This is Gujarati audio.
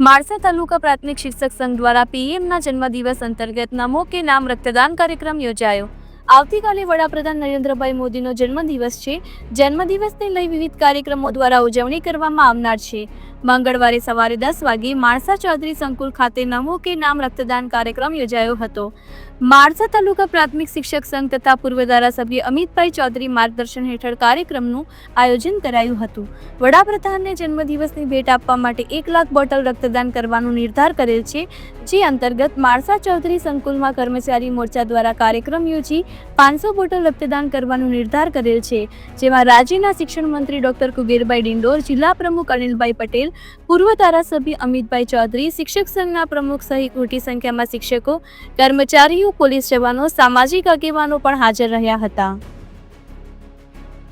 માણસા તાલુકા પ્રાથમિક શિક્ષક સંઘ દ્વારા પીએમના જન્મદિવસ અંતર્ગત નમો કે નામ રક્તદાન કાર્યક્રમ યોજાયો। આવતીકાલે વડાપ્રધાન નરેન્દ્રભાઈ મોદીનો જન્મદિવસ છે। જન્મદિવસને લઈ વિવિધ કાર્યક્રમો દ્વારા ઉજવણી કરવામાં આવનાર છે। મંગળવારે સવારે 10 વાગે માણસા ચૌધરી સંકુલ ખાતે નમો કે નામ રક્તદાન કાર્યક્રમ યોજાયો હતો। માણસા તાલુકા પ્રાથમિક શિક્ષક સંઘ તથા પૂર્વ ધારાસભ્ય અમિતભાઈ ચૌધરી માર્ગદર્શન હેઠળ કાર્યક્રમનું આયોજન કરાયું હતું। વડાપ્રધાનને જન્મદિવસની ભેટ આપવા માટે 1 લાખ બોટલ રક્તદાન કરવાનો નિર્ધાર કરેલ છે, જે અંતર્ગત માણસા ચૌધરી સંકુલમાં કર્મચારી મોરચા દ્વારા કાર્યક્રમ યોજી 500 બોટલ રક્તદાન કરવાનો નિર્ધાર કરેલ છે, જેમાં રાજ્યના શિક્ષણ મંત્રી ડોક્ટર કુબેરભાઈ ડિંડોર, જિલ્લા પ્રમુખ અનિલભાઈ પટેલ, પૂર્વ ધારાસભ્ય અમિતભાઈ ચૌધરી, શિક્ષક સંઘના પ્રમુખ સહિત મોટી સંખ્યામાં શિક્ષકો, કર્મચારીઓ, પોલીસ જવાનો, સામાજિક આગેવાનો પણ હાજર રહ્યા હતા।